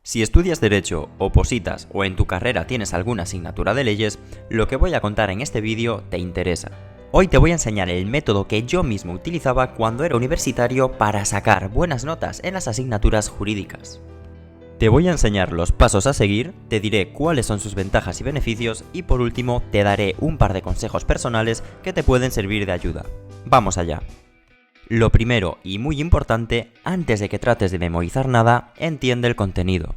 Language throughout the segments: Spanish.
Si estudias Derecho, opositas o en tu carrera tienes alguna asignatura de leyes, lo que voy a contar en este vídeo te interesa. Hoy te voy a enseñar el método que yo mismo utilizaba cuando era universitario para sacar buenas notas en las asignaturas jurídicas. Te voy a enseñar los pasos a seguir, te diré cuáles son sus ventajas y beneficios y por último te daré un par de consejos personales que te pueden servir de ayuda. ¡Vamos allá! Lo primero y muy importante, antes de que trates de memorizar nada, entiende el contenido.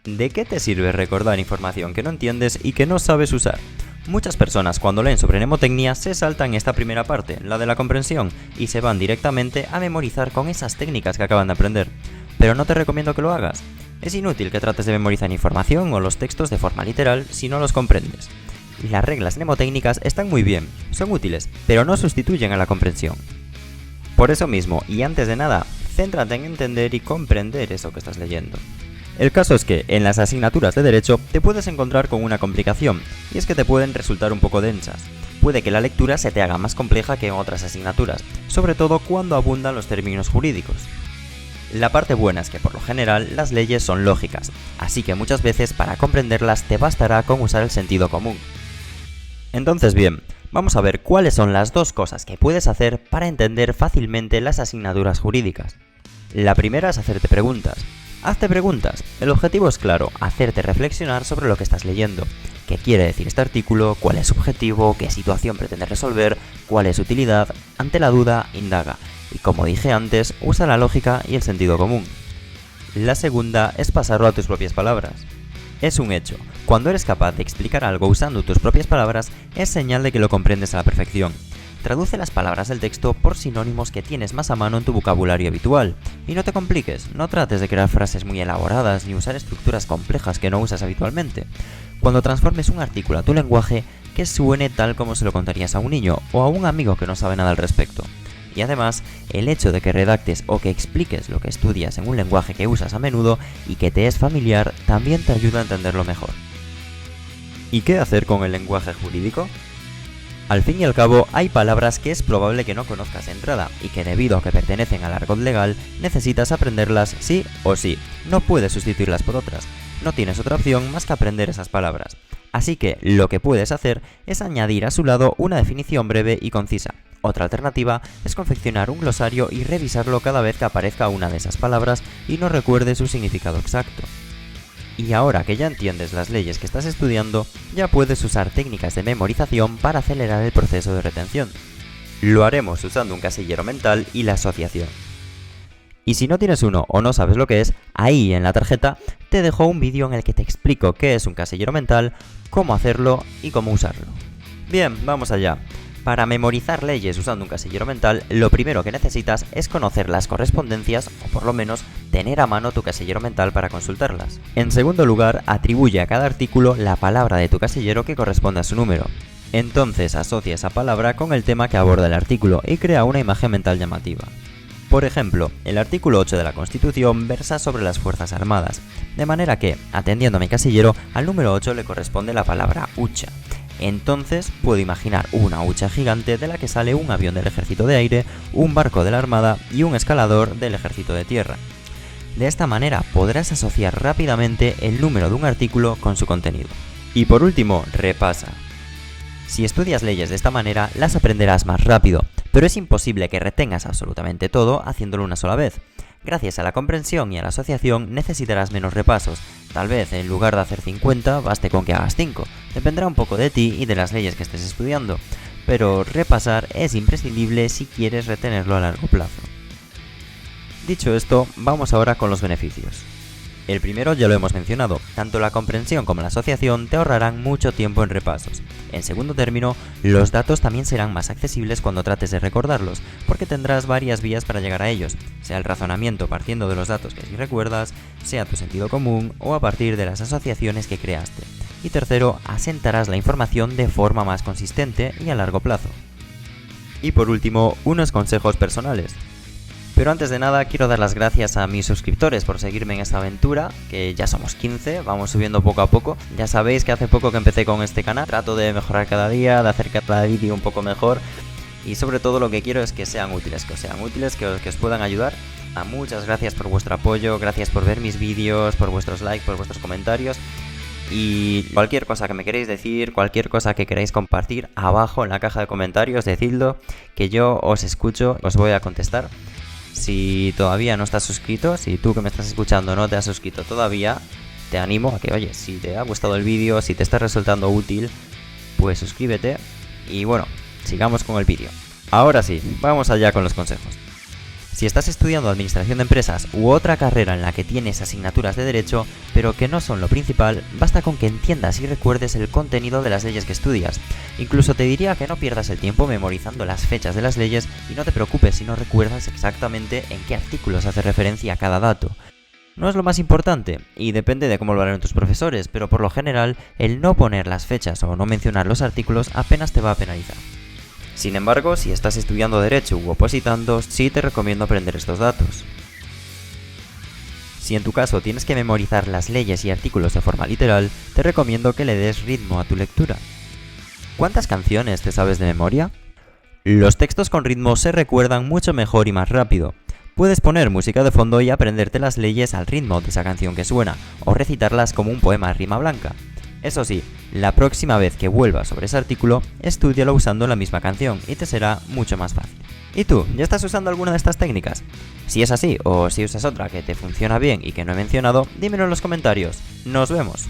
¿De qué te sirve recordar información que no entiendes y que no sabes usar? Muchas personas cuando leen sobre mnemotecnia se saltan esta primera parte, la de la comprensión, y se van directamente a memorizar con esas técnicas que acaban de aprender. Pero no te recomiendo que lo hagas. Es inútil que trates de memorizar información o los textos de forma literal si no los comprendes. Las reglas mnemotécnicas están muy bien, son útiles, pero no sustituyen a la comprensión. Por eso mismo, y antes de nada, céntrate en entender y comprender eso que estás leyendo. El caso es que, en las asignaturas de Derecho, te puedes encontrar con una complicación, y es que te pueden resultar un poco densas. Puede que la lectura se te haga más compleja que en otras asignaturas, sobre todo cuando abundan los términos jurídicos. La parte buena es que por lo general las leyes son lógicas, así que muchas veces para comprenderlas te bastará con usar el sentido común. Entonces bien, vamos a ver cuáles son las dos cosas que puedes hacer para entender fácilmente las asignaturas jurídicas. La primera es hacerte preguntas. Hazte preguntas. El objetivo es claro, hacerte reflexionar sobre lo que estás leyendo. ¿Qué quiere decir este artículo? ¿Cuál es su objetivo? ¿Qué situación pretende resolver? ¿Cuál es su utilidad? Ante la duda, indaga. Y como dije antes, usa la lógica y el sentido común. La segunda es pasarlo a tus propias palabras. Es un hecho. Cuando eres capaz de explicar algo usando tus propias palabras, es señal de que lo comprendes a la perfección. Traduce las palabras del texto por sinónimos que tienes más a mano en tu vocabulario habitual. Y no te compliques, no trates de crear frases muy elaboradas ni usar estructuras complejas que no usas habitualmente. Cuando transformes un artículo a tu lenguaje, que suene tal como se lo contarías a un niño o a un amigo que no sabe nada al respecto. Y además, el hecho de que redactes o que expliques lo que estudias en un lenguaje que usas a menudo y que te es familiar también te ayuda a entenderlo mejor. ¿Y qué hacer con el lenguaje jurídico? Al fin y al cabo, hay palabras que es probable que no conozcas de entrada y que debido a que pertenecen al argot legal, necesitas aprenderlas sí o sí. No puedes sustituirlas por otras. No tienes otra opción más que aprender esas palabras. Así que lo que puedes hacer es añadir a su lado una definición breve y concisa. Otra alternativa es confeccionar un glosario y revisarlo cada vez que aparezca una de esas palabras y no recuerdes su significado exacto. Y ahora que ya entiendes las leyes que estás estudiando, ya puedes usar técnicas de memorización para acelerar el proceso de retención. Lo haremos usando un casillero mental y la asociación. Y si no tienes uno o no sabes lo que es, ahí en la tarjeta te dejo un vídeo en el que te explico qué es un casillero mental, cómo hacerlo y cómo usarlo. Bien, vamos allá. Para memorizar leyes usando un casillero mental, lo primero que necesitas es conocer las correspondencias o por lo menos tener a mano tu casillero mental para consultarlas. En segundo lugar, atribuye a cada artículo la palabra de tu casillero que corresponde a su número. Entonces asocia esa palabra con el tema que aborda el artículo y crea una imagen mental llamativa. Por ejemplo, el artículo 8 de la Constitución versa sobre las Fuerzas Armadas, de manera que, atendiendo a mi casillero, al número 8 le corresponde la palabra hucha. Entonces puedo imaginar una hucha gigante de la que sale un avión del ejército de aire, un barco de la armada y un escalador del ejército de tierra. De esta manera podrás asociar rápidamente el número de un artículo con su contenido. Y por último, repasa. Si estudias leyes de esta manera, las aprenderás más rápido, pero es imposible que retengas absolutamente todo haciéndolo una sola vez. Gracias a la comprensión y a la asociación necesitarás menos repasos. Tal vez en lugar de hacer 50 baste con que hagas 5. Dependerá un poco de ti y de las leyes que estés estudiando. Pero repasar es imprescindible si quieres retenerlo a largo plazo. Dicho esto, vamos ahora con los beneficios. El primero ya lo hemos mencionado, tanto la comprensión como la asociación te ahorrarán mucho tiempo en repasos. En segundo término, los datos también serán más accesibles cuando trates de recordarlos, porque tendrás varias vías para llegar a ellos, sea el razonamiento partiendo de los datos que sí recuerdas, sea tu sentido común o a partir de las asociaciones que creaste. Y tercero, asentarás la información de forma más consistente y a largo plazo. Y por último, unos consejos personales. Pero antes de nada quiero dar las gracias a mis suscriptores por seguirme en esta aventura, que ya somos 15, vamos subiendo poco a poco. Ya sabéis que hace poco que empecé con este canal, trato de mejorar cada día, de hacer cada vídeo un poco mejor y sobre todo lo que quiero es que sean útiles, que os puedan ayudar Muchas gracias por vuestro apoyo, gracias por ver mis vídeos, por vuestros likes, por vuestros comentarios. Y cualquier cosa que me queréis decir, cualquier cosa que queráis compartir, abajo en la caja de comentarios, decidlo, que yo os escucho, os voy a contestar. Si todavía no estás suscrito, si tú que me estás escuchando no te has suscrito todavía, te animo a que, oye, si te ha gustado el vídeo, si te está resultando útil, pues suscríbete. Y bueno, sigamos con el vídeo. Ahora sí, vamos allá con los consejos. Si estás estudiando Administración de Empresas u otra carrera en la que tienes asignaturas de Derecho, pero que no son lo principal, basta con que entiendas y recuerdes el contenido de las leyes que estudias. Incluso te diría que no pierdas el tiempo memorizando las fechas de las leyes y no te preocupes si no recuerdas exactamente en qué artículos hace referencia a cada dato. No es lo más importante, y depende de cómo lo harán tus profesores, pero por lo general, el no poner las fechas o no mencionar los artículos apenas te va a penalizar. Sin embargo, si estás estudiando Derecho u opositando, sí te recomiendo aprender estos datos. Si en tu caso tienes que memorizar las leyes y artículos de forma literal, te recomiendo que le des ritmo a tu lectura. ¿Cuántas canciones te sabes de memoria? Los textos con ritmo se recuerdan mucho mejor y más rápido. Puedes poner música de fondo y aprenderte las leyes al ritmo de esa canción que suena, o recitarlas como un poema a rima blanca. Eso sí, la próxima vez que vuelvas sobre ese artículo, estúdialo usando la misma canción y te será mucho más fácil. ¿Y tú, ya estás usando alguna de estas técnicas? Si es así, o si usas otra que te funciona bien y que no he mencionado, dímelo en los comentarios. ¡Nos vemos!